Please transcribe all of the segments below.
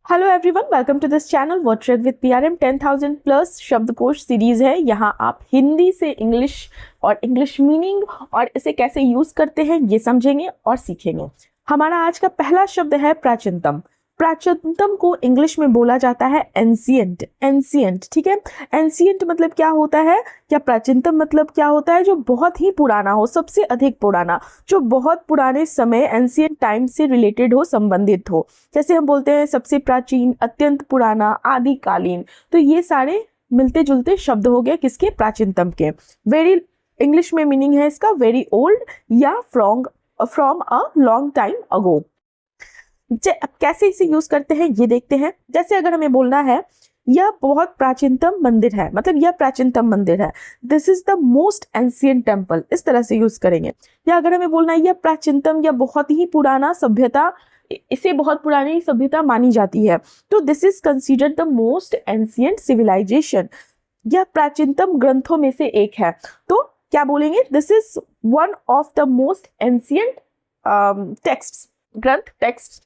Hello everyone, welcome to this channel word track with PRM. 10,000 plus शब्दकोश series है। यहाँ आप हिंदी से इंग्लिश और इंग्लिश मीनिंग और इसे कैसे यूज करते हैं ये समझेंगे और सीखेंगे। हमारा आज का पहला शब्द है प्राचीनतम। प्राचीनतम को इंग्लिश में बोला जाता है एंशिएंट। एंशिएंट, ठीक है। एंशिएंट मतलब क्या होता है, या प्राचीनतम मतलब क्या होता है? जो बहुत ही पुराना हो, सबसे अधिक पुराना, जो बहुत पुराने समय, एंशिएंट टाइम से रिलेटेड हो, संबंधित हो। जैसे हम बोलते हैं सबसे प्राचीन, अत्यंत पुराना, आदिकालीन। तो ये सारे मिलते जुलते शब्द हो गए किसके? प्राचीनतम के। वेरी इंग्लिश में मीनिंग है इसका वेरी ओल्ड या from a long time ago. अब कैसे इसे यूज करते हैं ये देखते हैं। जैसे अगर हमें बोलना है यह बहुत प्राचीनतम मंदिर है, मतलब यह प्राचीनतम मंदिर है, this is the most ancient temple, इस तरह से यूज करेंगे। या अगर हमें बोलना है यह प्राचीनतम या बहुत ही पुराना सभ्यता, इसे बहुत पुरानी सभ्यता मानी जाती है, तो this is considered the most ancient civilisation. यह प्राचीनतम ग्रंथों में से एक है, तो क्या बोलेंगे? This is one of the most ancient text, ग्रंथ, टेक्स्ट।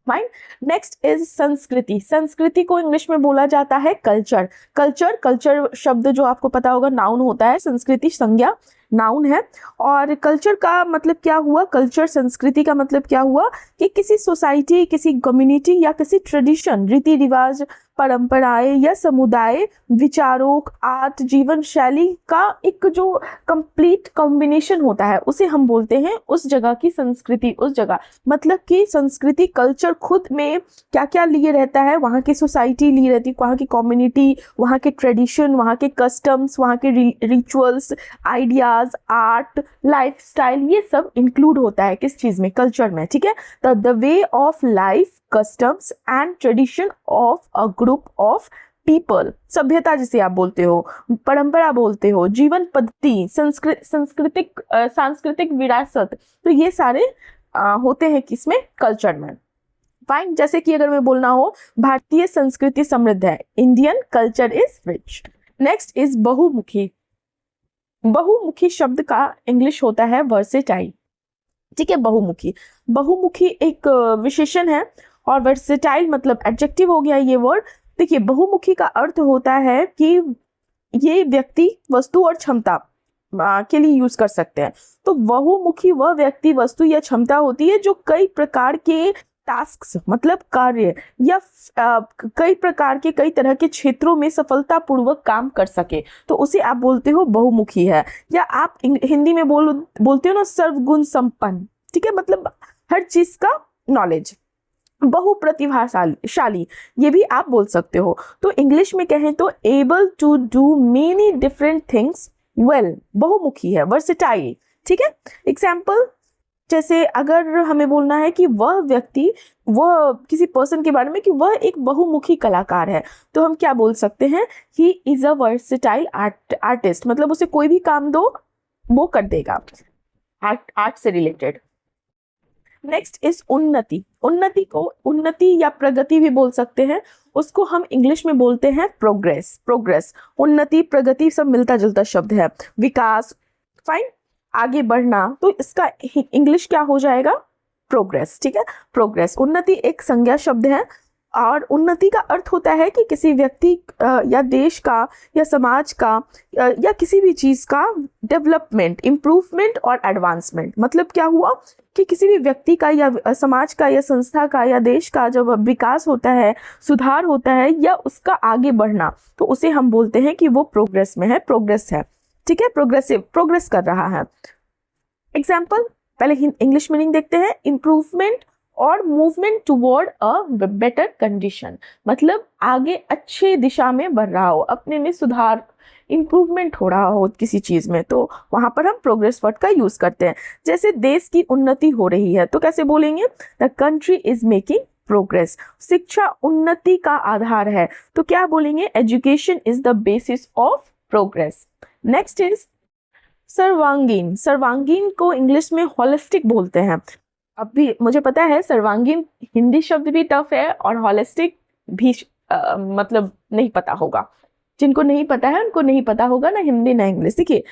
फाइन। नेक्स्ट इज संस्कृति। संस्कृति को इंग्लिश में बोला जाता है कल्चर। कल्चर, कल्चर शब्द जो आपको पता होगा नाउन होता है, संस्कृति संज्ञा नाउन है। और कल्चर का मतलब क्या हुआ? कल्चर, संस्कृति का मतलब क्या हुआ कि किसी सोसाइटी, किसी कम्युनिटी या किसी ट्रेडिशन, रीति रिवाज, परंपराएं या समुदाय, विचारों, आर्ट, जीवन शैली का एक जो कंप्लीट कॉम्बिनेशन होता है उसे हम बोलते हैं उस जगह की संस्कृति। उस जगह मतलब कि संस्कृति, कल्चर खुद में क्या क्या लिए रहता है, वहाँ की सोसाइटी लिए रहती है, वहाँ की कम्युनिटी, वहाँ के ट्रेडिशन, वहाँ के कस्टम्स, वहाँ के रिचुअल्स, आइडियाज, आर्ट, लाइफस्टाइल, ये सब इंक्लूड होता है किस चीज में? कल्चर में, ठीक है। तो the way of life, customs and tradition of a group of people, सभ्यता जिसे आप बोलते हो, परंपरा बोलते हो, जीवन पद्धति, सांस्कृतिक विरासत, तो ये सारे होते हैं किसमें? कल्चर में। फाइन। जैसे कि अगर मैं बोलना हो भारतीय संस्कृति समृद्ध है, Indian culture is rich. Next is बहुमुखी। बहुमुखी शब्द का इंग्लिश होता है वर्सेटाइल, ठीक है। बहुमुखी, बहुमुखी एक विशेषण है और वर्सेटाइल मतलब एडजेक्टिव हो गया ये वर्ड। देखिए, बहुमुखी का अर्थ होता है कि ये व्यक्ति, वस्तु और क्षमता के लिए यूज कर सकते हैं। तो बहुमुखी वह व्यक्ति, वस्तु या क्षमता होती है जो कई प्रकार के टास्क, मतलब कार्य, या कई प्रकार के, कई तरह के क्षेत्रों में सफलतापूर्वक काम कर सके, तो उसे आप बोलते हो बहुमुखी है। या आप हिंदी में बोलते हो ना सर्वगुण संपन्न, ठीक है, मतलब हर चीज का नॉलेज। बहुप्रतिभाशाली, ये भी आप बोल सकते हो। तो इंग्लिश में कहें तो able to do many different things well, बहुमुखी है, वर्सेटाइल, ठीक है। एग्जाम्पल, जैसे अगर हमें बोलना है कि वह व्यक्ति, वह किसी पर्सन के बारे में कि वह एक बहुमुखी कलाकार है, तो हम क्या बोल सकते हैं? He is a versatile artist, मतलब उसे कोई भी काम दो वो कर देगा, आर्ट से रिलेटेड। नेक्स्ट इज उन्नति। उन्नति को उन्नति या प्रगति भी बोल सकते हैं, उसको हम इंग्लिश में बोलते हैं प्रोग्रेस। प्रोग्रेस, उन्नति, प्रगति सब मिलता जुलता शब्द है। विकास, फाइन, आगे बढ़ना, तो इसका इंग्लिश क्या हो जाएगा? प्रोग्रेस, ठीक है। प्रोग्रेस, उन्नति एक संज्ञा शब्द है और उन्नति का अर्थ होता है कि किसी व्यक्ति या देश का या समाज का या किसी भी चीज का डेवलपमेंट, इम्प्रूवमेंट और एडवांसमेंट। मतलब क्या हुआ कि किसी भी व्यक्ति का या समाज का या संस्था का या देश का जब विकास होता है, सुधार होता है या उसका आगे बढ़ना, तो उसे हम बोलते हैं कि वो प्रोग्रेस में है, प्रोग्रेस है, ठीक है, प्रोग्रेसिव, प्रोग्रेस कर रहा है। एग्जाम्पल, पहले इंग्लिश मीनिंग देखते हैं। इम्प्रूवमेंट और movement toward a better condition, मतलब आगे अच्छे दिशा में बढ़ रहा हो, अपने में सुधार, इम्प्रूवमेंट हो रहा हो किसी चीज में, तो वहां पर हम प्रोग्रेस वर्ड का यूज करते हैं। जैसे देश की उन्नति हो रही है, तो कैसे बोलेंगे? The country is making progress. शिक्षा उन्नति का आधार है, तो क्या बोलेंगे? Education is the basis of progress. Next is सर्वांगीण। सर्वांगीण को इंग्लिश में होलिस्टिक बोलते हैं। अब भी मुझे पता है सर्वांगीण हिंदी शब्द भी टफ है और होलिस्टिक भी मतलब नहीं पता होगा। जिनको नहीं पता है उनको नहीं पता होगा ना हिंदी ना इंग्लिश। देखिए,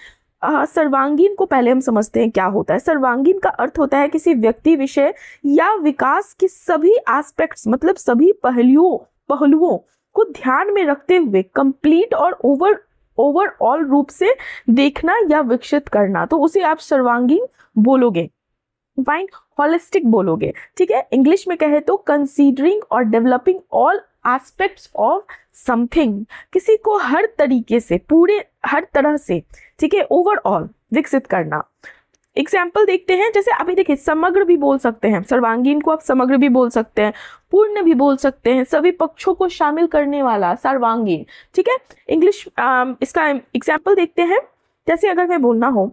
सर्वांगीण को पहले हम समझते हैं क्या होता है। सर्वांगीण का अर्थ होता है किसी व्यक्ति, विषय या विकास के सभी एस्पेक्ट्स, मतलब सभी पहलुओं को ध्यान में रखते हुए कंप्लीट और ओवरऑल रूप से देखना या विकसित करना, तो उसे आप सर्वांगीण बोलोगे, फाइन, होलिस्टिक बोलोगे, ठीक है। इंग्लिश में कहे तो कंसीडरिंग और developing all aspects of something, किसी को हर तरीके से, पूरे हर तरह से, ठीक है, ओवरऑल विकसित करना। एग्जाम्पल देखते हैं, जैसे अभी देखिए समग्र भी बोल सकते हैं, सर्वांगीण को आप समग्र भी बोल सकते हैं, पूर्ण भी बोल सकते हैं, सभी पक्षों को शामिल करने वाला सर्वांगीण, ठीक है। इंग्लिश इसका एग्जाम्पल देखते हैं, जैसे अगर मैं बोलना हो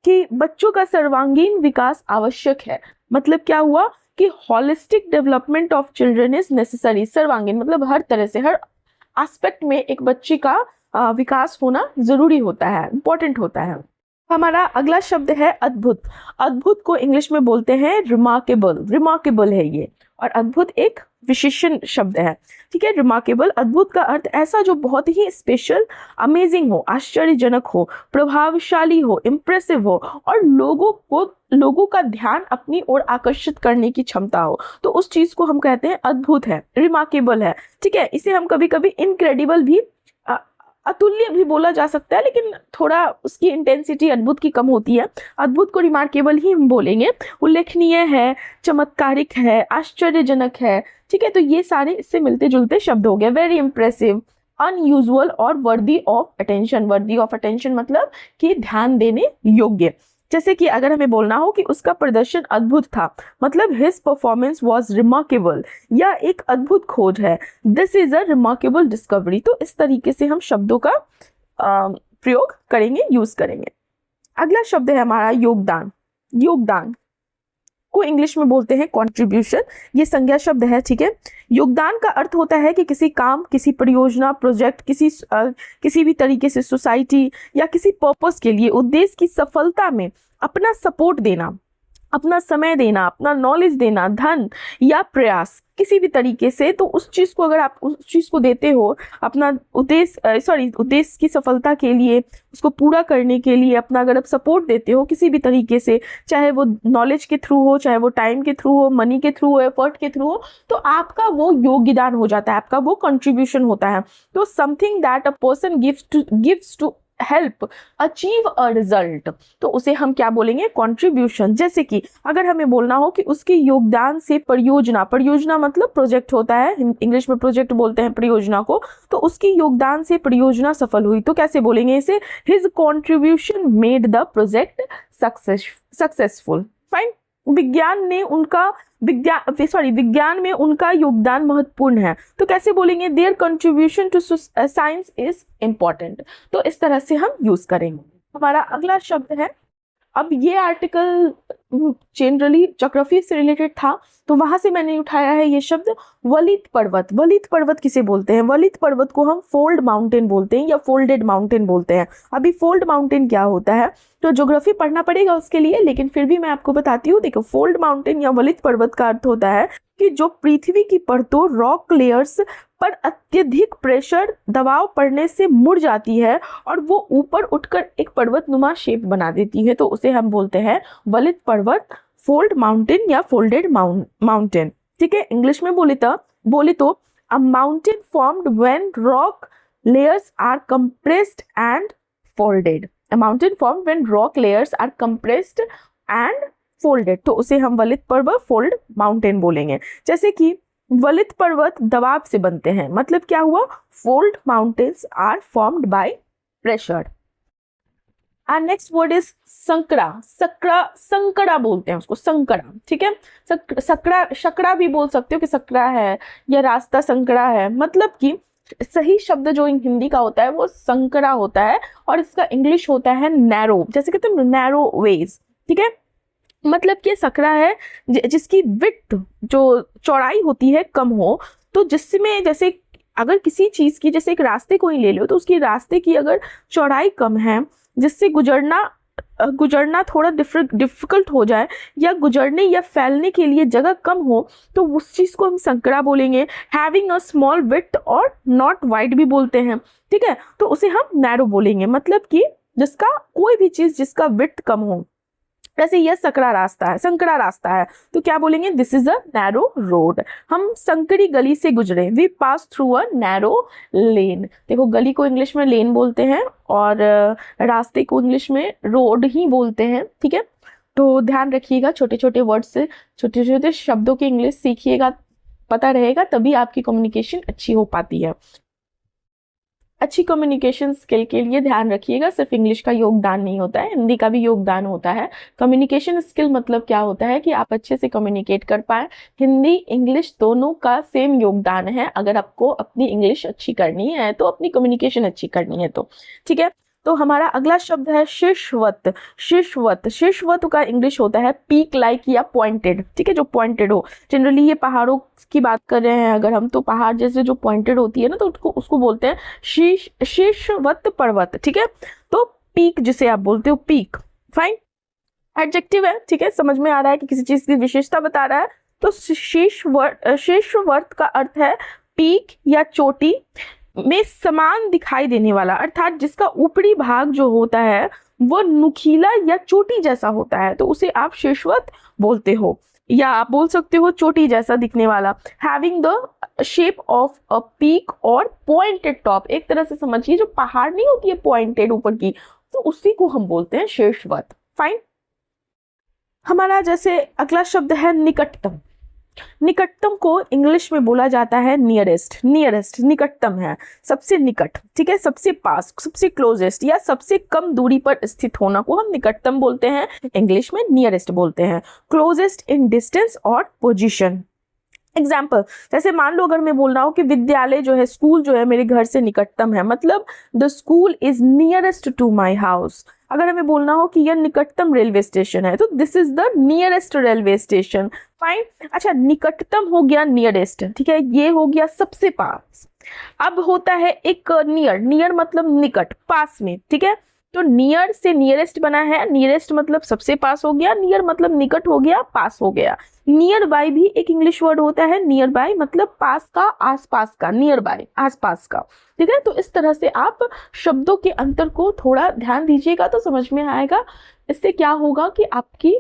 कि बच्चों का सर्वांगीण विकास आवश्यक है, मतलब क्या हुआ कि holistic development of children is necessary. सर्वांगीण मतलब हर तरह से, हर एस्पेक्ट में एक बच्चे का विकास होना जरूरी होता है, इंपॉर्टेंट होता है। हमारा अगला शब्द है अद्भुत। अद्भुत को इंग्लिश में बोलते हैं रिमार्केबल, रिमार्केबल है ये, और अद्भुत एक विशेषण शब्द है, ठीक है। रिमार्केबल, अद्भुत का अर्थ ऐसा जो बहुत ही स्पेशल, अमेजिंग हो, आश्चर्यजनक हो, प्रभावशाली हो, इम्प्रेसिव हो, और लोगों का ध्यान अपनी ओर आकर्षित करने की क्षमता हो, तो उस चीज को हम कहते हैं अद्भुत है, रिमार्केबल है, ठीक है। इसे हम कभी कभी इनक्रेडिबल भी, अतुल्य भी बोला जा सकता है, लेकिन थोड़ा उसकी इंटेंसिटी अद्भुत की कम होती है। अद्भुत को रिमार्केबल ही हम बोलेंगे। उल्लेखनीय है, चमत्कारिक है, आश्चर्यजनक है, ठीक है। तो ये सारे इससे मिलते जुलते शब्द हो गए। वेरी इंप्रेसिव, अनयूजुअल और worthy of attention. Worthy of attention मतलब कि ध्यान देने योग्य। जैसे कि अगर हमें बोलना हो कि उसका प्रदर्शन अद्भुत था, मतलब हिज परफॉर्मेंस वाज रिमार्केबल, या एक अद्भुत खोज है, this is a remarkable discovery. तो इस तरीके से हम शब्दों का प्रयोग करेंगे, यूज करेंगे। अगला शब्द है हमारा योगदान। योगदान को इंग्लिश में बोलते हैं कंट्रीब्यूशन। ये संज्ञा शब्द है, ठीक है। योगदान का अर्थ होता है कि किसी काम, किसी परियोजना, प्रोजेक्ट, किसी भी तरीके से सोसाइटी या किसी पर्पस के लिए उद्देश्य की सफलता में अपना सपोर्ट देना, अपना समय देना, अपना नॉलेज देना, धन या प्रयास, किसी भी तरीके से। तो उस चीज़ को, अगर आप उस चीज़ को देते हो अपना उद्देश्य की सफलता के लिए, उसको पूरा करने के लिए अपना अगर आप सपोर्ट देते हो किसी भी तरीके से, चाहे वो नॉलेज के थ्रू हो, चाहे वो टाइम के थ्रू हो, मनी के थ्रू हो, एफर्ट के थ्रू हो, तो आपका वो योगदान हो जाता है, आपका वो कंट्रीब्यूशन होता है। तो something that a person gives to help achieve a result, तो उसे हम क्या बोलेंगे, कंट्रीब्यूशन। जैसे कि अगर हमें बोलना हो कि उसके योगदान से परियोजना, परियोजना मतलब प्रोजेक्ट होता है, इंग्लिश में प्रोजेक्ट बोलते हैं परियोजना को, तो उसकी योगदान से परियोजना सफल हुई, तो कैसे बोलेंगे इसे, his contribution made the project successful. Fine. विज्ञान में उनका योगदान महत्वपूर्ण है, तो कैसे बोलेंगे, their contribution to science is important. तो इस तरह से हम यूज करेंगे। हमारा अगला शब्द है, अब ये आर्टिकल जनरली ज्योग्राफी से रिलेटेड था, तो वहां से मैंने उठाया है ये शब्द वलित पर्वत। वलित पर्वत किसे बोलते हैं, वलित पर्वत को हम फोल्ड माउंटेन बोलते हैं या फोल्डेड माउंटेन बोलते हैं। अभी फोल्ड माउंटेन क्या होता है तो ज्योग्राफी पढ़ना पड़ेगा उसके लिए, लेकिन फिर भी मैं आपको बताती हूँ। देखो, फोल्ड माउंटेन या वलित पर्वत का अर्थ होता है कि जो पृथ्वी की परतों, रॉक लेयर्स पर अत्यधिक प्रेशर, दबाव पड़ने से मुड़ जाती है और वो ऊपर उठकर एक पर्वतनुमा शेप बना देती है, तो उसे हम बोलते हैं वलित पर्वत, फोल्ड माउंटेन या फोल्डेड माउंटेन, ठीक है। इंग्लिश में बोले तो अ mountain formed when rock layers are compressed and folded. A mountain formed when rock layers are compressed and folded. तो उसे हम वलित पर्वत, फोल्ड माउंटेन बोलेंगे। जैसे कि वलित पर्वत दबाव से बनते हैं, मतलब क्या हुआ, fold mountains are formed by pressure. Our next word is संकड़ा। संकड़ा बोलते हैं उसको, संकड़ा, ठीक है। शकड़ा भी बोल सकते हो कि सकड़ा है या रास्ता संकड़ा है, मतलब कि सही शब्द जो हिंदी का होता है वो संकरा होता है और इसका इंग्लिश होता है नैरो, जैसे कहते हैं नैरो वेज, ठीक है। मतलब कि सकरा है जिसकी विड्थ, जो चौड़ाई होती है, कम हो, तो जिसमें जैसे अगर किसी चीज की, जैसे एक रास्ते को ही ले लो, तो उसकी रास्ते की अगर चौड़ाई कम है, जिससे गुजरना थोड़ा डिफिकल्ट हो जाए या गुजरने या फैलने के लिए जगह कम हो, तो उस चीज को हम संकरा बोलेंगे। हैविंग अ स्मॉल विड्थ और नॉट वाइड भी बोलते हैं, ठीक है। तो उसे हम नैरो बोलेंगे, मतलब कि जिसका कोई भी चीज जिसका विड्थ कम हो। जैसे यह संकरा रास्ता है तो क्या बोलेंगे, this is a narrow road. हम संकरी गली से गुजरे, we pass through a narrow lane. देखो गली को इंग्लिश में लेन बोलते हैं और रास्ते को इंग्लिश में रोड ही बोलते हैं, ठीक है। तो ध्यान रखिएगा, छोटे छोटे वर्ड से छोटे छोटे शब्दों की इंग्लिश सीखिएगा, पता रहेगा, तभी आपकी कम्युनिकेशन अच्छी हो पाती है। अच्छी कम्युनिकेशन स्किल के लिए ध्यान रखिएगा, सिर्फ इंग्लिश का योगदान नहीं होता है, हिंदी का भी योगदान होता है। कम्युनिकेशन स्किल मतलब क्या होता है कि आप अच्छे से कम्युनिकेट कर पाए। हिंदी इंग्लिश दोनों का सेम योगदान है। अगर आपको अपनी इंग्लिश अच्छी करनी है तो अपनी कम्युनिकेशन अच्छी करनी है तो, ठीक है। तो हमारा अगला शब्द है शीर्षवत। शीर्षवत का इंग्लिश होता है पीक लाइक या पॉइंटेड, ठीक है, जो पॉइंटेड हो। जनरली ये पहाड़ों की बात कर रहे हैं अगर हम, तो पहाड़ जैसे जो पॉइंटेड होती है ना, तो उसको बोलते हैं शीर्षवत पर्वत, ठीक है। तो पीक जिसे आप बोलते हो, पीक फाइन एडजेक्टिव है, ठीक है, समझ में आ रहा है कि किसी चीज की विशेषता बता रहा है। तो शीर्षवत का अर्थ है पीक या चोटी में समान दिखाई देने वाला, अर्थात जिसका ऊपरी भाग जो होता है वो नुकीला या चोटी जैसा होता है, तो उसे आप शीर्षवत बोलते हो, या आप बोल सकते हो चोटी जैसा दिखने वाला। Having the shape of a peak और पॉइंटेड टॉप, एक तरह से समझिए जो पहाड़ नहीं होती है पॉइंटेड ऊपर की, तो उसी को हम बोलते हैं शीर्षवत। फाइन। हमारा जैसे अगला शब्द है निकटतम। निकटतम को इंग्लिश में बोला जाता है नियरेस्ट। निकटतम है, सबसे निकट, ठीक है, सबसे पास, सबसे क्लोजेस्ट या सबसे कम दूरी पर स्थित होना को हम निकटतम बोलते हैं, इंग्लिश में नियरेस्ट बोलते हैं। क्लोजेस्ट इन डिस्टेंस और पोजीशन। एग्जाम्पल, जैसे मान लो अगर मैं बोल रहा हूँ कि विद्यालय जो है, स्कूल जो है मेरे घर से निकटतम है, मतलब the school is nearest to my house. अगर हमें बोलना हो कि यह निकटतम रेलवे स्टेशन है, तो this is the nearest railway station. Fine. अच्छा, निकटतम हो गया नियरेस्ट, ठीक है, ये हो गया सबसे पास। अब होता है एक नियर मतलब निकट, पास में, ठीक है। तो नियर से नियरेस्ट बना है, नियरेस्ट मतलब सबसे पास हो गया, नियर मतलब निकट हो गया, पास हो गया। नियर बाय भी एक इंग्लिश वर्ड होता है, नियर बाय मतलब पास का, आसपास का, नियर बाय आसपास का, ठीक है। तो इस तरह से आप शब्दों के अंतर को थोड़ा ध्यान दीजिएगा तो समझ में आएगा। इससे क्या होगा कि आपकी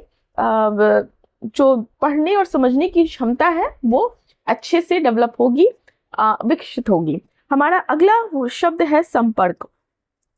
जो पढ़ने और समझने की क्षमता है वो अच्छे से डेवलप होगी, विकसित होगी। हमारा अगला शब्द है संपर्क।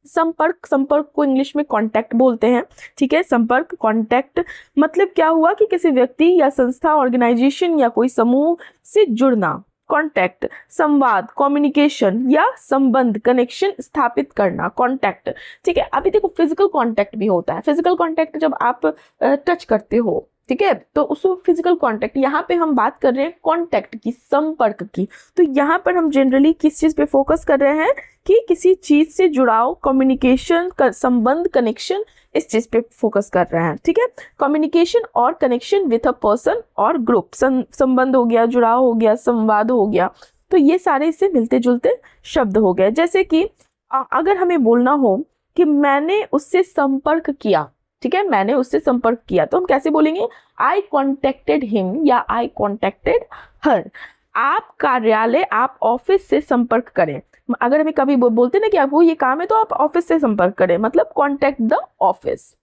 संपर्क को इंग्लिश में कांटेक्ट बोलते हैं, ठीक है। संपर्क, कांटेक्ट मतलब क्या हुआ कि किसी व्यक्ति या संस्था, ऑर्गेनाइजेशन या कोई समूह से जुड़ना। कांटेक्ट, संवाद, कम्युनिकेशन या संबंध, कनेक्शन स्थापित करना, कांटेक्ट, ठीक है। अभी देखो फिजिकल कांटेक्ट भी होता है। फिजिकल कांटेक्ट जब आप टच करते हो, ठीक है, तो उसको फिजिकल कांटेक्ट। यहाँ पे हम बात कर रहे हैं कांटेक्ट की, संपर्क की। तो यहाँ पर हम जनरली किस चीज पे फोकस कर रहे हैं कि किसी चीज से जुड़ाव, कम्युनिकेशन, संबंध, कनेक्शन, इस चीज पे फोकस कर रहे हैं, ठीक है। कम्युनिकेशन और कनेक्शन विथ अ पर्सन और ग्रुप, संबंध हो गया, जुड़ाव हो गया, संवाद हो गया। तो ये सारे इससे मिलते जुलते शब्द हो गए। जैसे कि अगर हमें बोलना हो कि मैंने उससे संपर्क किया, ठीक है, मैंने उससे संपर्क किया, तो हम कैसे बोलेंगे, आई कॉन्टेक्टेड हिम या आई कॉन्टेक्टेड हर। आप कार्यालय, आप ऑफिस से संपर्क करें। अगर हमें कभी बोलते ना कि आपको ये काम है तो आप ऑफिस से संपर्क करें, मतलब कॉन्टेक्ट द ऑफिस।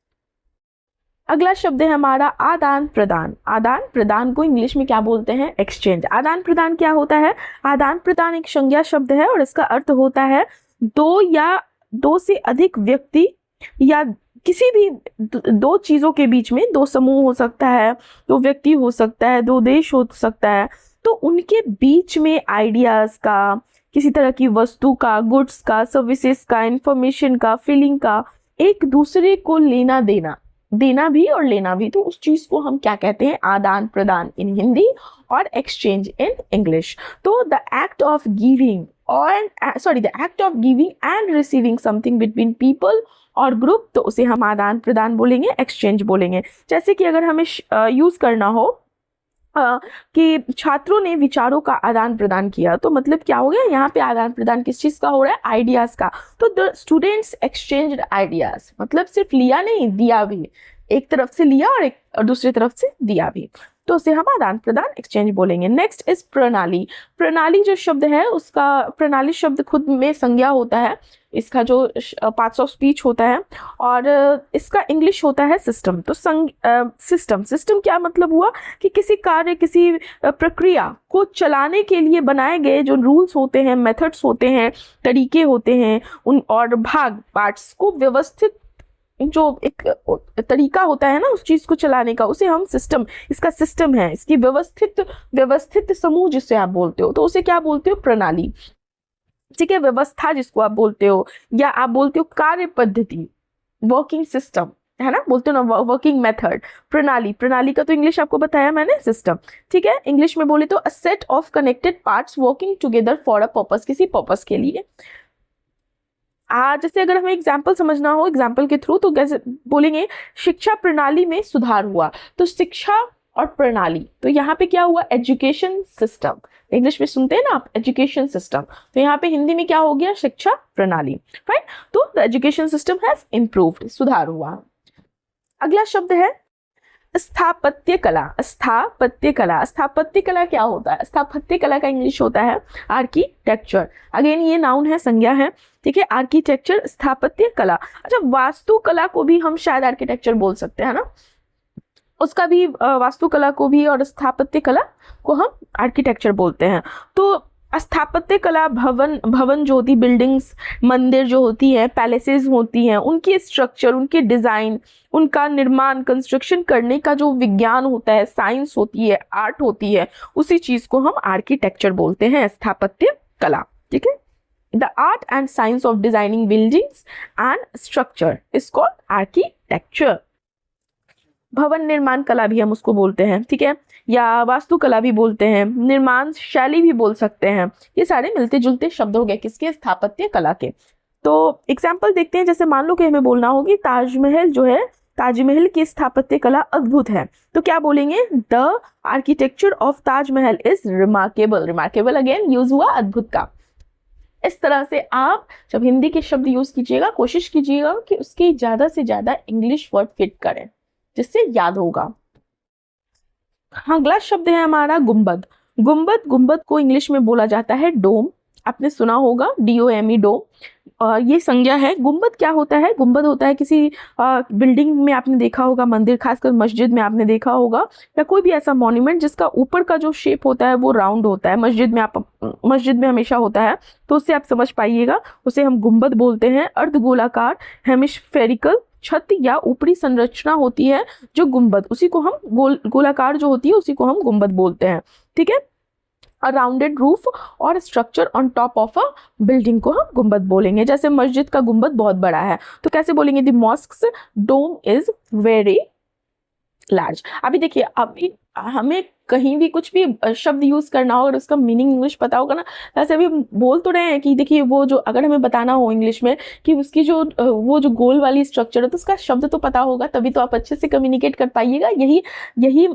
अगला शब्द है हमारा आदान प्रदान। आदान प्रदान को इंग्लिश में क्या बोलते हैं, एक्सचेंज। आदान प्रदान क्या होता है, आदान प्रदान एक संज्ञा शब्द है और इसका अर्थ होता है दो या दो से अधिक व्यक्ति या किसी भी दो चीजों के बीच में, दो समूह हो सकता है, दो व्यक्ति हो सकता है, दो देश हो सकता है, तो उनके बीच में आइडियाज का, किसी तरह की वस्तु का, गुड्स का, सर्विसेज का, इंफॉर्मेशन का, फीलिंग का, एक दूसरे को लेना देना, देना भी और लेना भी, तो उस चीज को हम क्या कहते हैं, आदान प्रदान इन हिंदी और एक्सचेंज इन इंग्लिश। तो the act of giving and receiving something between people और ग्रुप, तो उसे हम आदान प्रदान बोलेंगे, एक्सचेंज बोलेंगे। जैसे कि अगर हमें यूज करना हो कि छात्रों ने विचारों का आदान प्रदान किया, तो मतलब क्या हो गया, यहाँ पे आदान प्रदान किस चीज का हो रहा है, आइडियाज का। तो द स्टूडेंट्स एक्सचेंज्ड आइडियाज, मतलब सिर्फ लिया नहीं, दिया भी, एक तरफ से लिया और दूसरी तरफ से दिया भी। तो उसे हम आदान प्रदान एक्सचेंज बोलेंगे। नेक्स्ट इज प्रणाली। प्रणाली जो शब्द है उसका, प्रणाली शब्द खुद में संज्ञा होता है, इसका जो पार्ट्स ऑफ स्पीच होता है, और इसका इंग्लिश होता है सिस्टम। तो सिस्टम, सिस्टम क्या मतलब हुआ कि किसी कार्य, किसी प्रक्रिया को चलाने के लिए बनाए गए जो रूल्स होते हैं, मेथड्स होते हैं, तरीके होते हैं, उन और भाग, पार्ट्स को व्यवस्थित, जो एक तरीका होता है ना उस चीज को चलाने का, उसे हम सिस्टम, इसका सिस्टम है, इसकी व्यवस्थित समूह जिसे आप बोलते हो, तो उसे क्या बोलते हो, प्रणाली। ठीक है, व्यवस्था जिसको आप बोलते हो, या आप बोलते हो कार्य पद्धति, वर्किंग सिस्टम, है ना, बोलते हो ना वर्किंग मेथड। प्रणाली, प्रणाली का तो इंग्लिश आपको बताया मैंने, सिस्टम। ठीक है, इंग्लिश में बोले तो a set of connected parts working together for a purpose, किसी पर्पस के लिए। जैसे अगर हमें एग्जाम्पल समझना हो, एग्जाम्पल के थ्रू, तो कैसे बोलेंगे, शिक्षा प्रणाली में सुधार हुआ। तो शिक्षा और प्रणाली, तो यहाँ पे क्या हुआ, एजुकेशन सिस्टम। इंग्लिश में सुनते हैं ना आप, एजुकेशन सिस्टम, तो यहाँ पे हिंदी में क्या हो गया, शिक्षा प्रणाली। राइट, तो the education system has improved, सुधार हुआ। अगला शब्द है स्थापत्य कला। स्थापत्य कला, स्थापत्य कला क्या होता है, स्थापत्य कला का इंग्लिश होता है आर्किटेक्चर। अगेन ये नाउन है, संज्ञा है। ठीक है, आर्किटेक्चर, स्थापत्य कला। अच्छा, वास्तुकला को भी हम शायद आर्किटेक्चर बोल सकते हैं ना, उसका भी वास्तुकला को भी और स्थापत्य कला को हम आर्किटेक्चर बोलते हैं। तो स्थापत्य कला भवन जो होती, बिल्डिंग्स, मंदिर जो होती है, पैलेसेस होती हैं, उनकी स्ट्रक्चर, उनके डिज़ाइन, उनका निर्माण, कंस्ट्रक्शन करने का जो विज्ञान होता है, साइंस होती है, आर्ट होती है, उसी चीज़ को हम आर्किटेक्चर बोलते हैं, स्थापत्य कला। ठीक है, the art and science of designing buildings and structure is called architecture. भवन निर्माण कला भी हम उसको बोलते हैं। ठीक है, या वास्तुकला भी बोलते हैं, निर्माण शैली भी बोल सकते हैं। ये सारे मिलते जुलते शब्द हो गए किसके, स्थापत्य कला के। तो एग्जाम्पल देखते हैं, जैसे मान लो कि हमें बोलना होगी ताजमहल जो है, ताजमहल की स्थापत्य कला अद्भुत है, तो क्या बोलेंगे, the architecture of Taj Mahal is remarkable. Remarkable again use हुआ अद्भुत का। इस तरह से आप जब हिंदी के शब्द यूज कीजिएगा, कोशिश कीजिएगा कि उसके ज्यादा से ज्यादा इंग्लिश वर्ड फिट करें, जिससे याद होगा। हाँ, अगला शब्द है हमारा गुंबद। गुंबद, गुंबद को इंग्लिश में बोला जाता है डोम। आपने सुना होगा DOME, डोम। ये संज्ञा है। गुंबद क्या होता है, गुंबद होता है किसी बिल्डिंग में आपने देखा होगा, मंदिर, खासकर मस्जिद में आपने देखा होगा, या कोई भी ऐसा मॉन्यूमेंट जिसका ऊपर का जो शेप होता है वो राउंड होता है। मस्जिद में हमेशा होता है, तो उससे आप समझ पाइएगा, उसे हम गुंबद बोलते हैं। अर्धगोलाकार हेमिस्फेरिकल छत या ऊपरी संरचना होती है जो गुंबद, उसी को हम गोलाकार जो होती है उसी को हम गुंबद बोलते हैं। ठीक है, अ राउंडेड रूफ और structure on top of a building को हम गुंबद बोलेंगे। जैसे मस्जिद का गुंबद बहुत बड़ा है, तो कैसे बोलेंगे, the mosque's dome is very large. अभी देखिए, अभी हमें कहीं भी कुछ भी शब्द यूज करना हो और उसका मीनिंग इंग्लिश पता होगा ना, वैसे अभी हम बोल तो रहे हैं कि देखिए वो जो, अगर हमें बताना हो इंग्लिश में कि उसकी जो वो जो गोल वाली स्ट्रक्चर है, तो उसका शब्द तो पता होगा, तभी तो आप अच्छे से कम्युनिकेट कर पाइएगा। यही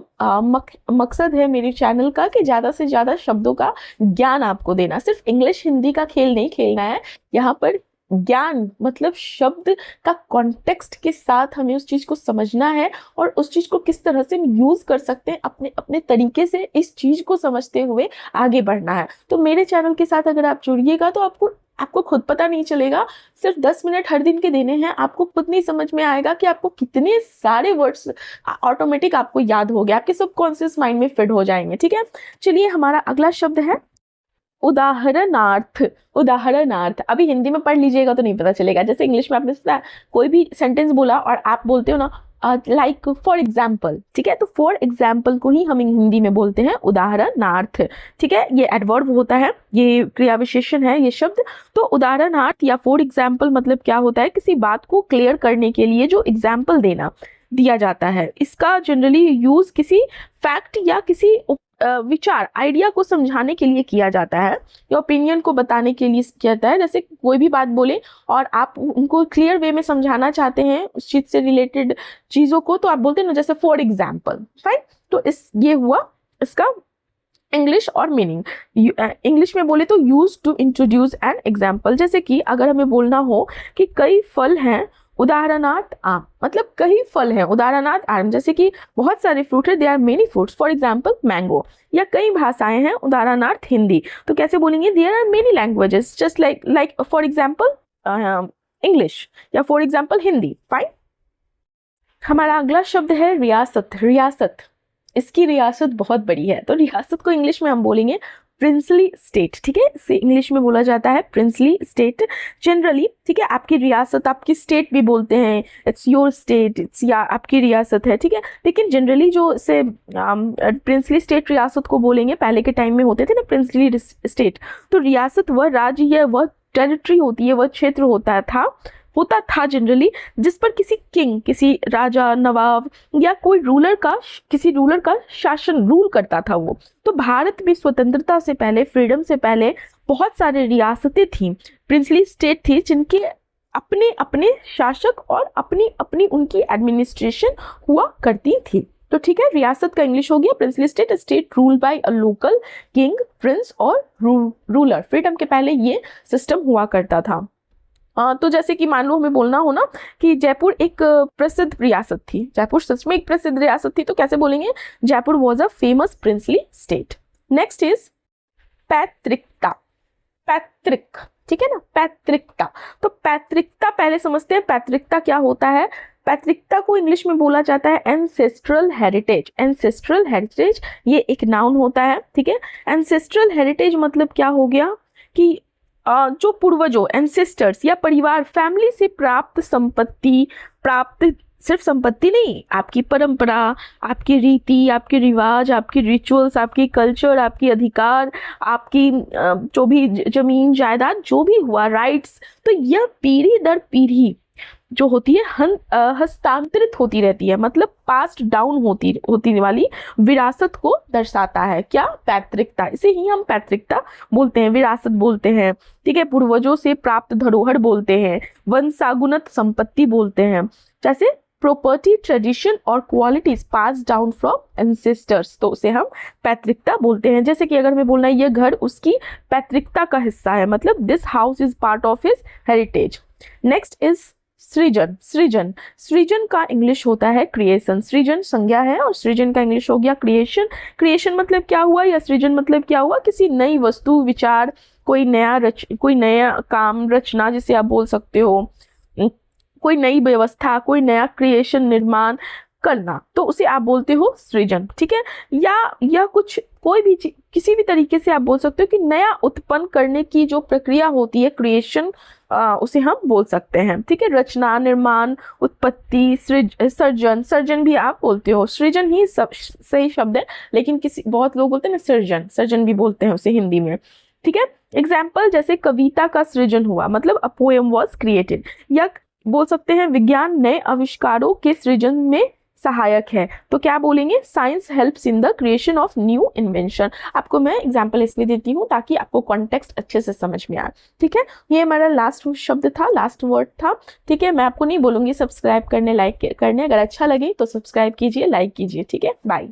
मकसद है मेरे चैनल का, कि ज़्यादा से ज़्यादा शब्दों का ज्ञान आपको देना। सिर्फ इंग्लिश हिंदी का खेल नहीं खेलना है यहाँ पर, ज्ञान मतलब शब्द का कॉन्टेक्स्ट के साथ हमें उस चीज को समझना है और उस चीज को किस तरह से हम यूज कर सकते हैं, अपने अपने तरीके से इस चीज को समझते हुए आगे बढ़ना है। तो मेरे चैनल के साथ अगर आप जुड़िएगा तो आपको खुद पता नहीं चलेगा। सिर्फ 10 मिनट हर दिन के देने हैं, आपको खुद नहीं समझ में आएगा कि आपको कितने सारे वर्ड्स ऑटोमेटिक आपको याद हो गए, आपके सबकॉन्शियस माइंड में फिट हो जाएंगे। ठीक है, चलिए हमारा अगला शब्द है उदाहरणार्थ। उदाहरणार्थ अभी हिंदी में पढ़ लीजिएगा तो नहीं पता चलेगा। जैसे इंग्लिश में आपने सुना कोई भी सेंटेंस बोला और आप बोलते हो ना लाइक फॉर एग्जाम्पल, ठीक है, तो फॉर एग्जाम्पल को ही हम हिंदी में बोलते हैं उदाहरणार्थ। ठीक है, ये एडवर्ब होता है, ये क्रिया विशेषण है ये शब्द। तो उदाहरणार्थ या फॉर एग्जाम्पल मतलब क्या होता है, किसी बात को क्लियर करने के लिए जो एग्जाम्पल दिया जाता है। इसका जनरली यूज किसी फैक्ट या किसी विचार, आइडिया को समझाने के लिए किया जाता है या ओपिनियन को बताने के लिए किया जाता है। जैसे कोई भी बात बोले और आप उनको क्लियर वे में समझाना चाहते हैं उस चीज से रिलेटेड चीजों को, तो आप बोलते हैं ना जैसे फॉर एग्जाम्पल। फाइन, तो ये हुआ इसका इंग्लिश और मीनिंग। इंग्लिश में बोले तो use to introduce an example. जैसे कि अगर हमें बोलना हो कि कई फल हैं उदाहरणार्थ आम, मतलब कई फल हैं, उदाहरणार्थ आम, जैसे कि बहुत सारे फ्रूट है, they are many fruits, for example mango. या कई भाषाएं हैं, उदाहरणार्थ हिंदी, तो कैसे बोलेंगे, there are many languages, just like for example English, या फॉर एग्जाम्पल हिंदी। फाइन। हमारा अगला शब्द है रियासत। रियासत, इसकी रियासत बहुत बड़ी है, तो रियासत को इंग्लिश में हम बोलेंगे प्रिंसली स्टेट, ठीक है, इसे इंग्लिश में बोला जाता है प्रिंसली स्टेट जनरली, ठीक है। आपकी रियासत, आपकी स्टेट भी बोलते हैं, इट्स योर स्टेट, इट्स या आपकी रियासत है, ठीक है। लेकिन जनरली जो इसे प्रिंसली स्टेट रियासत को बोलेंगे, पहले के टाइम में होते थे ना प्रिंसली स्टेट, तो रियासत वह राज्य या वह टेरिटरी होती है, वह क्षेत्र होता था जनरली, जिस पर किसी किंग, किसी राजा, नवाब या कोई किसी रूलर का शासन रूल करता था वो। तो भारत में स्वतंत्रता से पहले, फ्रीडम से पहले बहुत सारे रियासतें थीं, प्रिंसली स्टेट थी, जिनके अपने अपने शासक और अपनी अपनी उनकी एडमिनिस्ट्रेशन हुआ करती थी। तो ठीक है, रियासत का इंग्लिश हो गया princely state, state rule by a local king, Prince और रूलर। फ्रीडम के पहले ये सिस्टम हुआ करता था। तो जैसे कि मान लो हमें बोलना हो ना कि जयपुर एक प्रसिद्ध रियासत थी, जयपुर सच में एक प्रसिद्ध रियासत थी, तो कैसे बोलेंगे, Jaipur was a famous princely state. Next is पैतृकता। पैतृक, ठीक है ना, पैतृकता। तो पैतृकता पहले समझते हैं, पैतृकता क्या होता है। पैतृकता को इंग्लिश में बोला जाता है एंसेस्ट्रल हेरिटेज। एंसेस्ट्रल हेरिटेज ये एक नाउन होता है, ठीक है। एंसेस्ट्रल हेरिटेज मतलब क्या हो गया कि जो पूर्वजों, एंसेस्टर्स या परिवार, फैमिली से प्राप्त संपत्ति, प्राप्त सिर्फ संपत्ति नहीं, आपकी परंपरा, आपकी रीति, आपके रिवाज, आपकी रिचुअल्स, आपकी कल्चर, आपकी अधिकार, आपकी जो भी जमीन जायदाद जो भी हुआ, राइट्स, तो यह पीढ़ी दर पीढ़ी जो होती है हस्तांतरित होती रहती है, मतलब पास्ट डाउन होती वाली विरासत को दर्शाता है। क्या, पैतृकता, इसे ही हम पैतृकता बोलते हैं, विरासत बोलते हैं, ठीक है। पूर्वजों से प्राप्त धरोहर बोलते हैं, वंशागुणत संपत्ति बोलते हैं, जैसे प्रॉपर्टी, ट्रेडिशन और qualities pass down from ancestors, तो उसे हम पैतृकता बोलते हैं। जैसे कि अगर हमें बोलना है ये घर उसकी पैतृकता का हिस्सा है, मतलब this house is part of his heritage. Next is सृजन। सृजन, सृजन का इंग्लिश होता है क्रिएशन। सृजन संज्ञा है और सृजन का इंग्लिश हो गया क्रिएशन। क्रिएशन मतलब क्या हुआ, या सृजन मतलब क्या हुआ, किसी नई वस्तु, विचार, कोई नया काम, रचना जिसे आप बोल सकते हो, कोई नई व्यवस्था, कोई नया क्रिएशन, निर्माण करना, तो उसे आप बोलते हो सृजन, ठीक है। या कुछ कोई भी किसी भी तरीके से आप बोल सकते हो कि नया उत्पन्न करने की जो प्रक्रिया होती है, क्रिएशन, उसे हम बोल सकते हैं, ठीक है। रचना, निर्माण, उत्पत्ति, सर्जन, सर्जन भी आप बोलते हो, सृजन ही सही शब्द है, लेकिन बहुत लोग बोलते हैं ना सर्जन, सर्जन भी बोलते हैं उसे हिंदी में, ठीक है। एग्जाम्पल, जैसे कविता का सृजन हुआ, मतलब अ पोएम वाज क्रिएटेड। या बोल सकते हैं विज्ञान नए आविष्कारों के सृजन में सहायक है, तो क्या बोलेंगे, science helps in the creation of new invention. आपको मैं एग्जांपल इसलिए देती हूँ ताकि आपको कॉन्टेक्स्ट अच्छे से समझ में आए, ठीक है। ये हमारा लास्ट शब्द था, लास्ट वर्ड था, ठीक है। मैं आपको नहीं बोलूँगी सब्सक्राइब करने, लाइक करने, अगर अच्छा लगे तो सब्सक्राइब कीजिए, लाइक कीजिए, ठीक है। बाय।